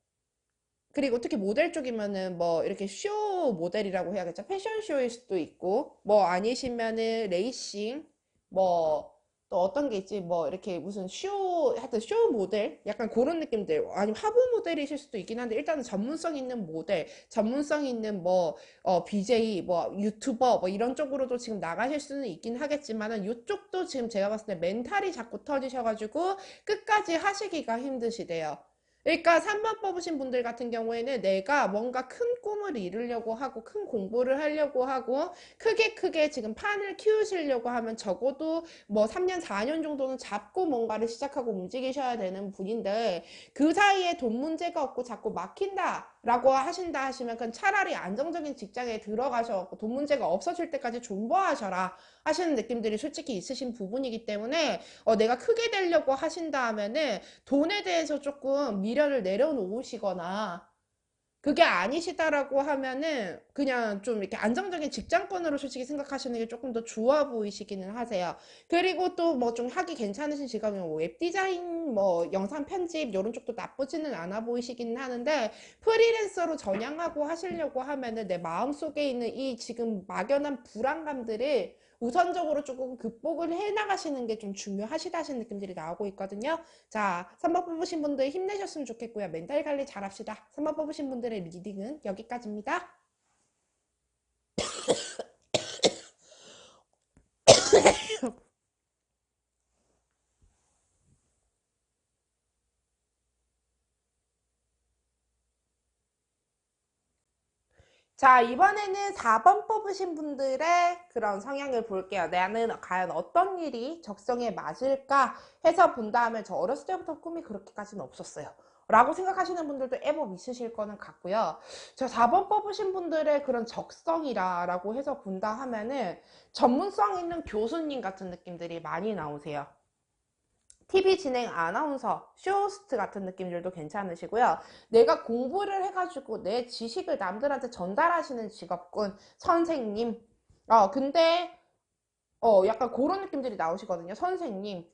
Speaker 1: 그리고 특히 모델 쪽이면은 뭐 이렇게 쇼 모델이라고 해야겠죠. 패션쇼일 수도 있고, 뭐 아니시면은 레이싱, 뭐 또 어떤 게 있지? 뭐 이렇게 무슨 쇼, 하여튼 쇼 모델? 약간 그런 느낌들. 아니면 화보 모델이실 수도 있긴 한데, 일단은 전문성 있는 모델, 전문성 있는 뭐, BJ, 뭐 유튜버, 뭐 이런 쪽으로도 지금 나가실 수는 있긴 하겠지만은, 이쪽도 지금 제가 봤을 때 멘탈이 자꾸 터지셔가지고 끝까지 하시기가 힘드시대요. 그러니까 3번 뽑으신 분들 같은 경우에는 내가 뭔가 큰 꿈을 이루려고 하고 큰 공부를 하려고 하고 크게 지금 판을 키우시려고 하면 적어도 뭐 3년, 4년 정도는 잡고 뭔가를 시작하고 움직이셔야 되는 분인데 그 사이에 돈 문제가 없고 자꾸 막힌다 라고 하신다 하시면 그냥 차라리 안정적인 직장에 들어가셔서 돈 문제가 없어질 때까지 존버하셔라 하시는 느낌들이 솔직히 있으신 부분이기 때문에 내가 크게 되려고 하신다 하면은 돈에 대해서 조금 미련을 내려놓으시거나 그게 아니시다라고 하면은 그냥 좀 이렇게 안정적인 직장권으로 솔직히 생각하시는 게 조금 더 좋아 보이시기는 하세요. 그리고 또 뭐 좀 하기 괜찮으신 직업이면 뭐 웹디자인, 뭐 영상 편집 이런 쪽도 나쁘지는 않아 보이시기는 하는데 프리랜서로 전향하고 하시려고 하면은 내 마음속에 있는 이 지금 막연한 불안감들을 우선적으로 조금 극복을 해 나가시는 게 좀 중요하시다 하시는 느낌들이 나오고 있거든요. 자, 3번 뽑으신 분들 힘내셨으면 좋겠고요. 멘탈 관리 잘 합시다. 3번 뽑으신 분들의 리딩은 여기까지입니다. 자, 이번에는 4번 뽑으신 분들의 그런 성향을 볼게요. 나는 과연 어떤 일이 적성에 맞을까 해서 본 다음에 저 어렸을 때부터 꿈이 그렇게까지는 없었어요. 라고 생각하시는 분들도 애법 있으실 거는 같고요. 저 4번 뽑으신 분들의 그런 적성이라고 해서 본다 하면은 전문성 있는 교수님 같은 느낌들이 많이 나오세요. TV 진행 아나운서, 쇼호스트 같은 느낌들도 괜찮으시고요. 내가 공부를 해가지고 내 지식을 남들한테 전달하시는 직업군, 선생님. 근데 약간 그런 느낌들이 나오시거든요. 선생님.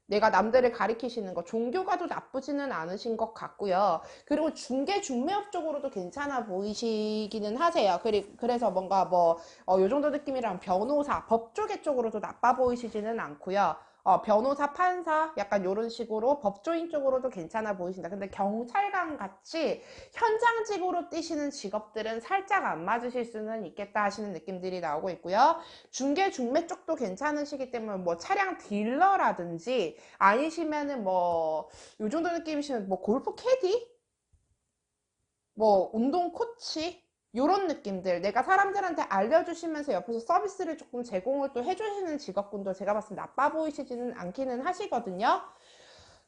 Speaker 1: 내가 남들을 가리키시는 거, 종교가도 나쁘지는 않으신 것 같고요. 그리고 중개, 중매업 쪽으로도 괜찮아 보이시기는 하세요. 그래서 뭔가 뭐, 요 정도 느낌이랑 변호사, 법조계 쪽으로도 나빠 보이시지는 않고요. 변호사, 판사, 약간 요런 식으로 법조인 쪽으로도 괜찮아 보이신다. 근데 경찰관 같이 현장직으로 뛰시는 직업들은 살짝 안 맞으실 수는 있겠다 하시는 느낌들이 나오고 있고요. 중개, 중매 쪽도 괜찮으시기 때문에 뭐 차량 딜러라든지 아니시면은 뭐, 요 정도 느낌이시면 뭐 골프 캐디? 뭐 운동 코치? 요런 느낌들 내가 사람들한테 알려주시면서 옆에서 서비스를 조금 제공을 또 해주시는 직업군도 제가 봤을 때 나빠 보이시지는 않기는 하시거든요.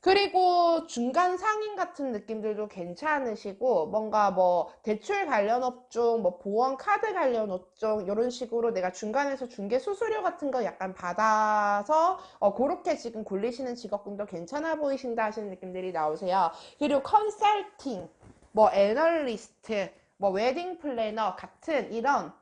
Speaker 1: 그리고 중간 상인 같은 느낌들도 괜찮으시고 뭔가 뭐 대출 관련 업종, 뭐 보험 카드 관련 업종 이런 식으로 내가 중간에서 중개 수수료 같은 거 약간 받아서 그렇게 지금 굴리시는 직업군도 괜찮아 보이신다 하시는 느낌들이 나오세요. 그리고 컨설팅, 뭐 애널리스트, 뭐 웨딩 플래너 같은 이런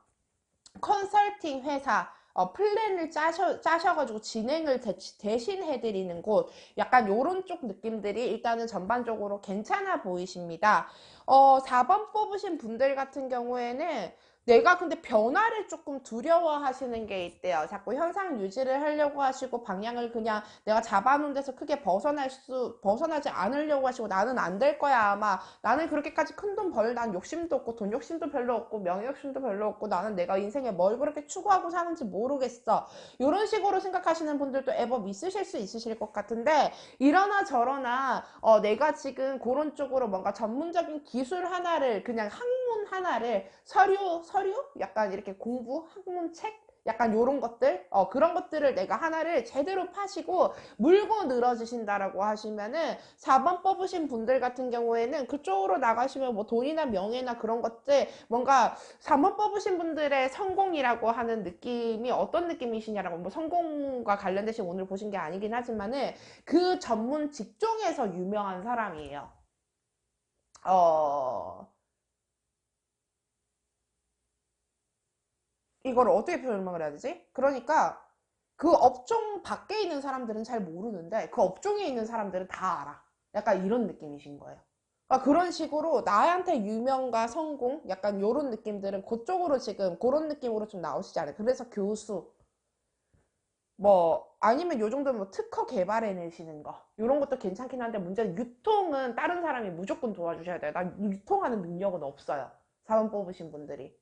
Speaker 1: 컨설팅 회사 플랜을 짜셔가지고 진행을 대신 해드리는 곳 약간 요런 쪽 느낌들이 일단은 전반적으로 괜찮아 보이십니다. 4번 뽑으신 분들 같은 경우에는 내가 근데 변화를 조금 두려워하시는 게 있대요. 자꾸 현상 유지를 하려고 하시고 방향을 그냥 내가 잡아놓은 데서 크게 벗어나지 않으려고 하시고 나는 안 될 거야 아마 나는 그렇게까지 큰 돈 난 욕심도 없고 돈 욕심도 별로 없고 명예 욕심도 별로 없고 나는 내가 인생에 뭘 그렇게 추구하고 사는지 모르겠어. 이런 식으로 생각하시는 분들도 애법 있으실 수 있으실 것 같은데 이러나 저러나 내가 지금 그런 쪽으로 뭔가 전문적인 기술 하나를 그냥 학문 하나를 서류 약간 이렇게 공부 학문 책 약간 요런 것들 그런 것들을 내가 하나를 제대로 파시고 물고 늘어지신다라고 하시면은 4번 뽑으신 분들 같은 경우에는 그쪽으로 나가시면 뭐 돈이나 명예나 그런 것들 뭔가 4번 뽑으신 분들의 성공이라고 하는 느낌이 어떤 느낌이시냐라고 뭐 성공과 관련되신 오늘 보신 게 아니긴 하지만은 그 전문 직종에서 유명한 사람이에요. 어, 이걸 어떻게 설명을 해야 되지? 그러니까 그 업종 밖에 있는 사람들은 잘 모르는데 그 업종에 있는 사람들은 다 알아. 약간 이런 느낌이신 거예요. 그러니까 그런 식으로 나한테 유명과 성공 약간 요런 느낌들은 그쪽으로 지금 그런 느낌으로 좀 나오시지 않아요. 그래서 교수 뭐 아니면 요 정도면 뭐 특허 개발해내시는 거 요런 것도 괜찮긴 한데 문제는 유통은 다른 사람이 무조건 도와주셔야 돼요. 난 유통하는 능력은 없어요. 사원 뽑으신 분들이.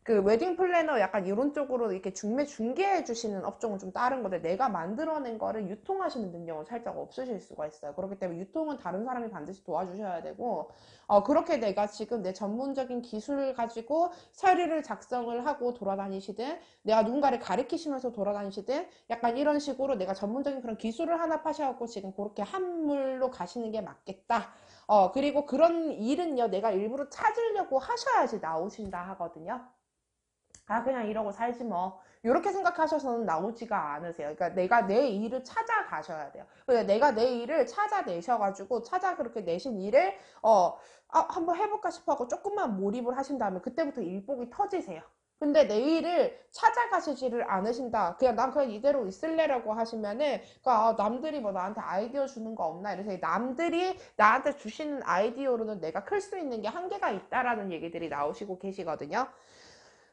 Speaker 1: 그 웨딩 플래너 약간 이런 쪽으로 이렇게 중개해 주시는 업종은 좀 다른 건데 내가 만들어낸 거를 유통하시는 능력은 살짝 없으실 수가 있어요. 그렇기 때문에 유통은 다른 사람이 반드시 도와주셔야 되고 그렇게 내가 지금 내 전문적인 기술을 가지고 서류를 작성을 하고 돌아다니시든 내가 누군가를 가르치시면서 돌아다니시든 약간 이런 식으로 내가 전문적인 그런 기술을 하나 파셔갖고 지금 그렇게 한물로 가시는 게 맞겠다. 그리고 그런 일은요 내가 일부러 찾으려고 하셔야지 나오신다 하거든요. 아 그냥 이러고 살지 뭐 이렇게 생각하셔서는 나오지가 않으세요. 그러니까 내가 내 일을 찾아가셔야 돼요. 그러니까 내가 내 일을 찾아내셔가지고 그렇게 내신 일을 한번 해볼까 싶어 하고 조금만 몰입을 하신 다음에 그때부터 일복이 터지세요. 근데 내 일을 찾아가시지를 않으신다. 그냥 난 그냥 이대로 있을래라고 하시면은 그러니까 남들이 뭐 나한테 아이디어 주는 거 없나 이래서 남들이 나한테 주시는 아이디어로는 내가 클 수 있는 게 한계가 있다라는 얘기들이 나오시고 계시거든요.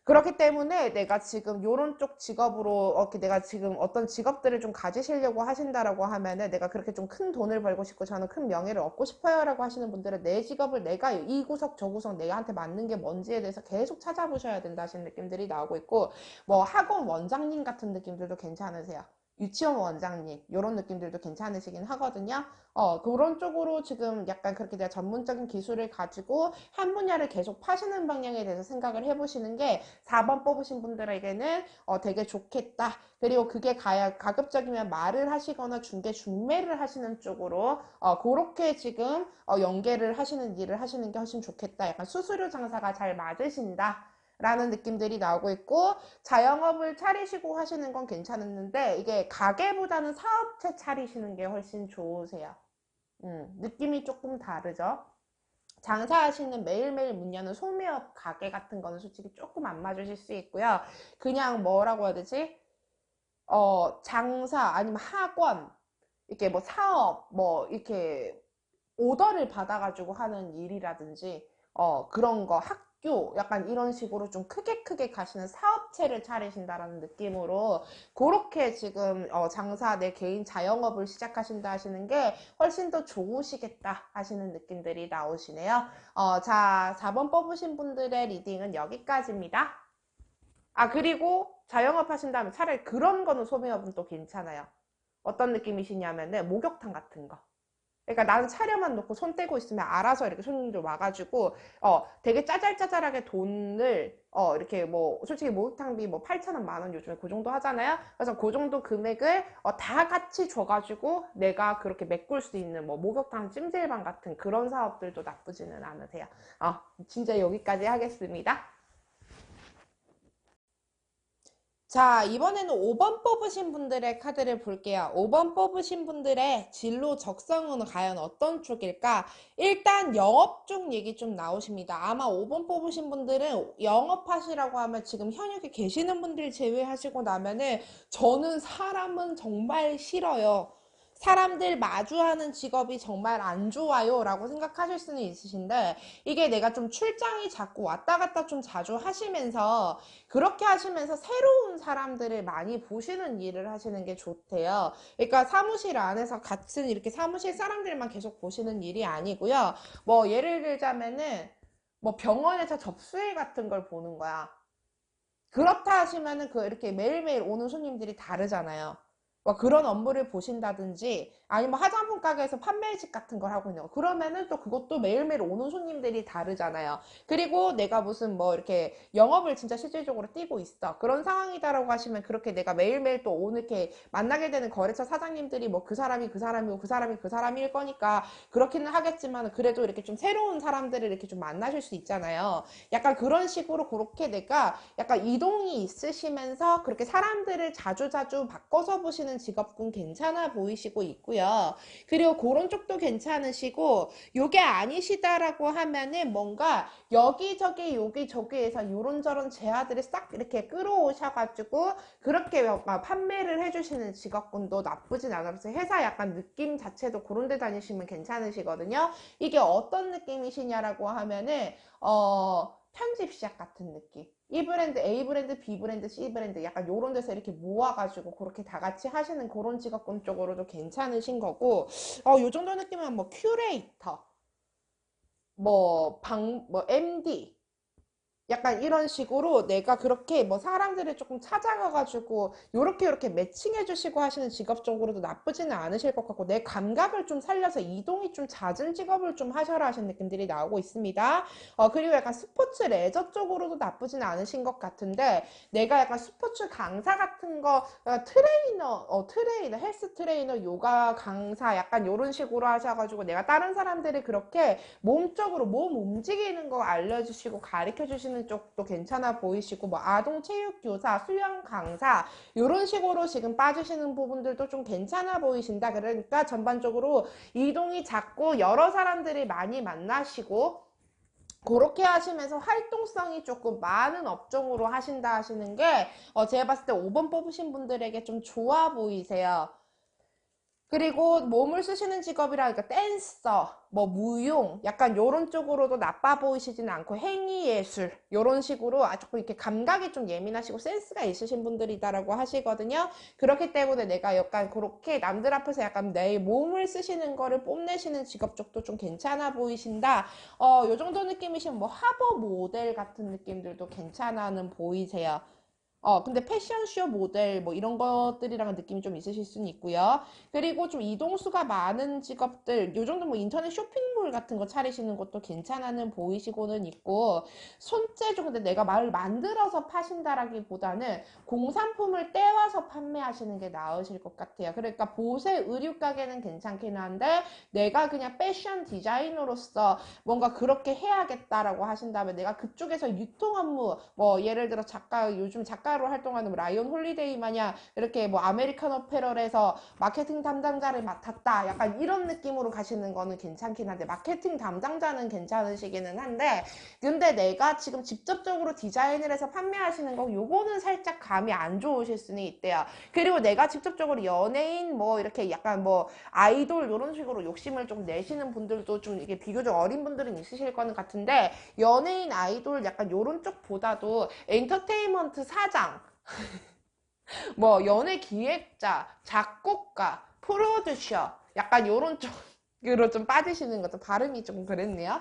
Speaker 1: 그렇기 때문에 내가 지금 요런 쪽 직업으로 이렇게 내가 지금 어떤 직업들을 좀 가지시려고 하신다라고 하면은 내가 그렇게 좀 큰 돈을 벌고 싶고 저는 큰 명예를 얻고 싶어요라고 하시는 분들은 내 직업을 내가 이 구석 저 구석 내한테 맞는 게 뭔지에 대해서 계속 찾아보셔야 된다 하시는 느낌들이 나오고 있고 뭐 학원 원장님 같은 느낌들도 괜찮으세요. 유치원 원장님 이런 느낌들도 괜찮으시긴 하거든요. 그런 쪽으로 지금 약간 그렇게 내가 전문적인 기술을 가지고 한 분야를 계속 파시는 방향에 대해서 생각을 해보시는 게 4번 뽑으신 분들에게는 되게 좋겠다. 그리고 그게 가급적이면 말을 하시거나 중매를 하시는 쪽으로 그렇게 지금 연계를 하시는 일을 하시는 게 훨씬 좋겠다. 약간 수수료 장사가 잘 맞으신다. 라는 느낌들이 나오고 있고 자영업을 차리시고 하시는 건 괜찮았는데 이게 가게보다는 사업체 차리시는 게 훨씬 좋으세요. 느낌이 조금 다르죠. 장사하시는 매일매일 문 여는 소매업 가게 같은 거는 솔직히 조금 안 맞으실 수 있고요. 그냥 뭐라고 해야 되지? 장사 아니면 학원, 이렇게 뭐 사업, 뭐 이렇게 오더를 받아가지고 하는 일이라든지, 그런 거, 학교, 약간 이런 식으로 좀 크게 가시는 사업체를 차리신다라는 느낌으로, 그렇게 지금, 장사, 내 개인 자영업을 시작하신다 하시는 게 훨씬 더 좋으시겠다 하시는 느낌들이 나오시네요. 자, 4번 뽑으신 분들의 리딩은 여기까지입니다. 아, 그리고 자영업 하신다면 차라리 그런 거는 소매업은 또 괜찮아요. 어떤 느낌이시냐면은, 목욕탕 같은 거. 그러니까 나는 차려만 놓고 손 떼고 있으면 알아서 이렇게 손님들 와가지고 되게 짜잘짜잘하게 돈을 이렇게 뭐 솔직히 목욕탕비 뭐 8,000원 10,000원 요즘에 그 정도 하잖아요. 그래서 그 정도 금액을 다 같이 줘가지고 내가 그렇게 메꿀 수 있는 뭐 목욕탕 찜질방 같은 그런 사업들도 나쁘지는 않으세요. 진짜 여기까지 하겠습니다. 자, 이번에는 5번 뽑으신 분들의 카드를 볼게요. 5번 뽑으신 분들의 진로 적성은 과연 어떤 쪽일까? 일단 영업 쪽 얘기 좀 나오십니다. 아마 5번 뽑으신 분들은 영업하시라고 하면 지금 현역에 계시는 분들 제외하시고 나면은 저는 사람은 정말 싫어요. 사람들 마주하는 직업이 정말 안 좋아요 라고 생각하실 수는 있으신데 이게 내가 좀 출장이 자꾸 왔다 갔다 좀 자주 하시면서 그렇게 하시면서 새로운 사람들을 많이 보시는 일을 하시는 게 좋대요. 그러니까 사무실 안에서 같은 이렇게 사무실 사람들만 계속 보시는 일이 아니고요. 뭐 예를 들자면은 뭐 병원에서 접수일 같은 걸 보는 거야. 그렇다 하시면은 그 이렇게 매일매일 오는 손님들이 다르잖아요. 뭐 그런 업무를 보신다든지 아니면 화장품 가게에서 판매직 같은 걸 하고 있는 거 그러면은 또 그것도 매일매일 오는 손님들이 다르잖아요. 그리고 내가 무슨 뭐 이렇게 영업을 진짜 실질적으로 뛰고 있어 그런 상황이다라고 하시면 그렇게 내가 매일매일 또 오늘 이렇게 만나게 되는 거래처 사장님들이 뭐 그 사람이 그 사람이고 그 사람이 그 사람일 거니까 그렇기는 하겠지만 그래도 이렇게 좀 새로운 사람들을 이렇게 좀 만나실 수 있잖아요. 약간 그런 식으로 그렇게 내가 약간 이동이 있으시면서 그렇게 사람들을 자주자주 바꿔서 보시는 직업군 괜찮아 보이시고 있고요. 그리고 그런 쪽도 괜찮으시고 요게 아니시다라고 하면은 뭔가 여기저기 여기저기에서 요런저런 제아들을 싹 이렇게 끌어오셔가지고 그렇게 막 판매를 해주시는 직업군도 나쁘진 않아서 회사 약간 느낌 자체도 그런 데 다니시면 괜찮으시거든요. 이게 어떤 느낌이시냐라고 하면은 편집 시작 같은 느낌. 이 브랜드, A 브랜드, B 브랜드, C 브랜드 약간 요런 데서 이렇게 모아가지고 그렇게 다 같이 하시는 그런 직업군 쪽으로도 괜찮으신 거고 요 정도 느낌은 뭐 큐레이터, 뭐 MD 약간 이런 식으로 내가 그렇게 뭐 사람들을 조금 찾아가가지고 요렇게 매칭해 주시고 하시는 직업 적으로도 나쁘지는 않으실 것 같고 내 감각을 좀 살려서 이동이 좀 잦은 직업을 좀 하셔라 하시는 느낌들이 나오고 있습니다. 그리고 약간 스포츠 레저 쪽으로도 나쁘지는 않으신 것 같은데 내가 약간 스포츠 강사 같은 거 트레이너 헬스 트레이너 요가 강사 약간 요런 식으로 하셔가지고 내가 다른 사람들이 그렇게 몸적으로 몸 움직이는 거 알려주시고 가르쳐 주시는 쪽도 괜찮아 보이시고 뭐 아동 체육 교사, 수영 강사 이런 식으로 지금 빠지시는 부분들도 좀 괜찮아 보이신다. 그러니까 전반적으로 이동이 작고 여러 사람들이 많이 만나시고 그렇게 하시면서 활동성이 조금 많은 업종으로 하신다 하시는 게 제가 봤을 때 5번 뽑으신 분들에게 좀 좋아 보이세요. 그리고 몸을 쓰시는 직업이라 그러니까 댄서, 뭐 무용, 약간 요런 쪽으로도 나빠 보이시지는 않고 행위예술 요런 식으로 조금 이렇게 감각이 좀 예민하시고 센스가 있으신 분들이다라고 하시거든요. 그렇기 때문에 내가 약간 그렇게 남들 앞에서 약간 내 몸을 쓰시는 거를 뽐내시는 직업 쪽도 좀 괜찮아 보이신다. 요 정도 느낌이시면 뭐 화보 모델 같은 느낌들도 괜찮아는 보이세요. 근데 패션쇼 모델 뭐 이런 것들이랑은 느낌이 좀 있으실 수는 있고요. 그리고 좀 이동수가 많은 직업들, 요 정도 뭐 인터넷 쇼핑몰 같은 거 차리시는 것도 괜찮아는 보이시고는 있고, 손재주 근데 내가 말을 만들어서 파신다라기보다는 공산품을 떼와서 판매하시는 게 나으실 것 같아요. 그러니까 보세 의류 가게는 괜찮긴 한데, 내가 그냥 패션 디자이너로서 뭔가 그렇게 해야겠다라고 하신다면 내가 그쪽에서 유통 업무, 뭐 예를 들어 요즘 작가 작가로 활동하는 뭐 라이온 홀리데이 마냥 이렇게 뭐 아메리칸 어페럴에서 마케팅 담당자를 맡았다. 약간 이런 느낌으로 가시는 거는 괜찮긴 한데, 마케팅 담당자는 괜찮으시기는 한데, 근데 내가 지금 직접적으로 디자인을 해서 판매하시는 거, 요거는 살짝 감이 안 좋으실 수는 있대요. 그리고 내가 직접적으로 연예인 뭐 이렇게 약간 뭐 아이돌 이런 식으로 욕심을 좀 내시는 분들도 좀 이게 비교적 어린 분들은 있으실 거는 같은데, 연예인 아이돌 약간 요런 쪽보다도 엔터테인먼트 사장, 뭐 연예 기획자, 작곡가, 프로듀서 약간 요런 쪽으로 좀 빠지시는 것도, 발음이 좀 그랬네요.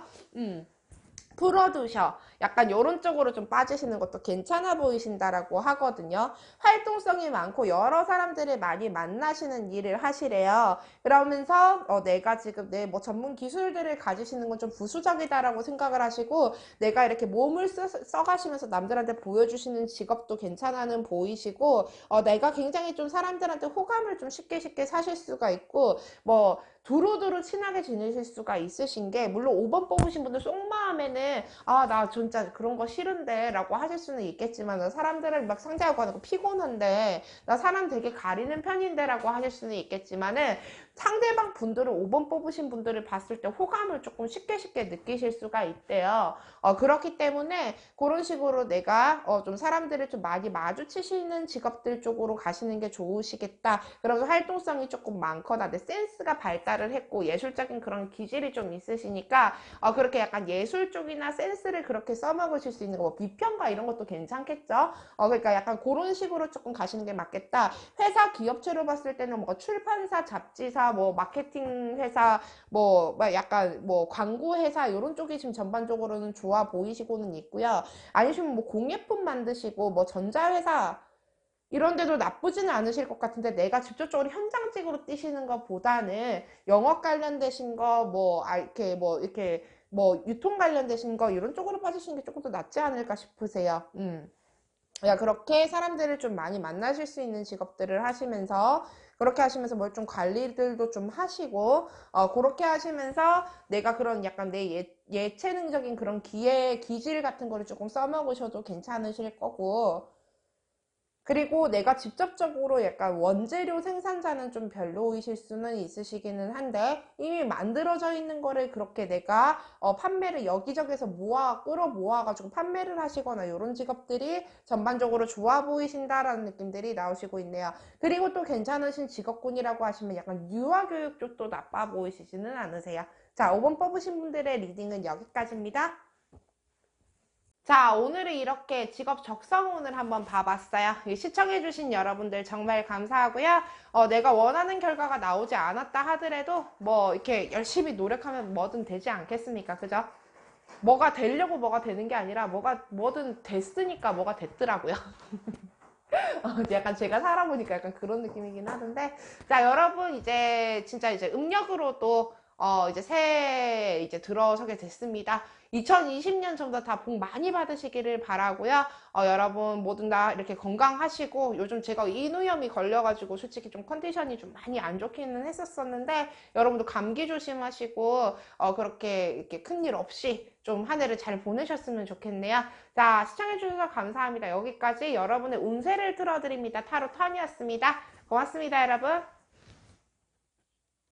Speaker 1: 프로듀서 약간 요런 쪽으로 좀 빠지시는 것도 괜찮아 보이신다라고 하거든요. 활동성이 많고 여러 사람들을 많이 만나시는 일을 하시래요. 그러면서 내가 지금 내 뭐 전문 기술들을 가지시는 건 좀 부수적이다라고 생각을 하시고, 내가 이렇게 몸을 써가시면서 남들한테 보여주시는 직업도 괜찮아는 보이시고, 내가 굉장히 좀 사람들한테 호감을 좀 쉽게 쉽게 사실 수가 있고, 뭐 두루두루 친하게 지내실 수가 있으신 게, 물론 5번 뽑으신 분들 속마음에는 아, 나 진짜 그런 거 싫은데 라고 하실 수는 있겠지만, 나 사람들을 막 상대하고 하는 거 피곤한데, 나 사람 되게 가리는 편인데 라고 하실 수는 있겠지만은, 상대방 분들을 5번 뽑으신 분들을 봤을 때 호감을 조금 쉽게 쉽게 느끼실 수가 있대요. 그렇기 때문에 그런 식으로 내가 좀 사람들을 좀 많이 마주치시는 직업들 쪽으로 가시는 게 좋으시겠다. 그러면 활동성이 조금 많거나 내 센스가 발달을 했고 예술적인 그런 기질이 좀 있으시니까 그렇게 약간 예술 쪽이나 센스를 그렇게 써먹으실 수 있는 거, 뭐 비평가 이런 것도 괜찮겠죠. 그러니까 약간 그런 식으로 조금 가시는 게 맞겠다. 회사 기업체로 봤을 때는 뭐 출판사, 잡지사, 뭐 마케팅 회사, 뭐 약간 뭐 광고 회사 이런 쪽이 지금 전반적으로는 좋아 보이시고는 있고요. 아니시면 뭐 공예품 만드시고 뭐 전자회사 이런 데도 나쁘지는 않으실 것 같은데, 내가 직접적으로 현장직으로 뛰시는 것보다는 영업 관련되신 거, 뭐 이렇게 뭐 유통 관련되신 거 이런 쪽으로 빠지시는 게 조금 더 낫지 않을까 싶으세요. 야, 그렇게 사람들을 좀 많이 만나실 수 있는 직업들을 하시면서, 그렇게 하시면서 뭘 좀 관리들도 좀 하시고, 그렇게 하시면서 내가 그런 약간 내 예체능적인 그런 기질 같은 거를 조금 써먹으셔도 괜찮으실 거고, 그리고 내가 직접적으로 약간 원재료 생산자는 좀 별로이실 수는 있으시기는 한데, 이미 만들어져 있는 거를 그렇게 내가 판매를 여기저기서 끌어 모아가지고 판매를 하시거나 이런 직업들이 전반적으로 좋아 보이신다라는 느낌들이 나오시고 있네요. 그리고 또 괜찮으신 직업군이라고 하시면 약간 유아교육 쪽도 나빠 보이시지는 않으세요. 자, 5번 뽑으신 분들의 리딩은 여기까지입니다. 자, 오늘은 이렇게 직업 적성운을 한번 봐봤어요. 시청해주신 여러분들 정말 감사하고요. 내가 원하는 결과가 나오지 않았다 하더라도 뭐 이렇게 열심히 노력하면 뭐든 되지 않겠습니까? 그죠? 뭐가 되려고 뭐가 되는 게 아니라 뭐든 됐으니까 뭐가 됐더라고요. 약간 제가 살아보니까 약간 그런 느낌이긴 하던데. 자, 여러분 이제 진짜 이제 음력으로도 이제 새해 이제 들어서게 됐습니다. 2020년 전부 다 복 많이 받으시기를 바라고요. 여러분 모두 다 이렇게 건강하시고, 요즘 제가 인후염이 걸려가지고 솔직히 좀 컨디션이 좀 많이 안 좋기는 했었었는데, 여러분도 감기 조심하시고 그렇게 이렇게 큰일 없이 좀 한 해를 잘 보내셨으면 좋겠네요. 자, 시청해주셔서 감사합니다. 여기까지 여러분의 운세를 틀어드립니다. 타로 턴이었습니다. 고맙습니다, 여러분.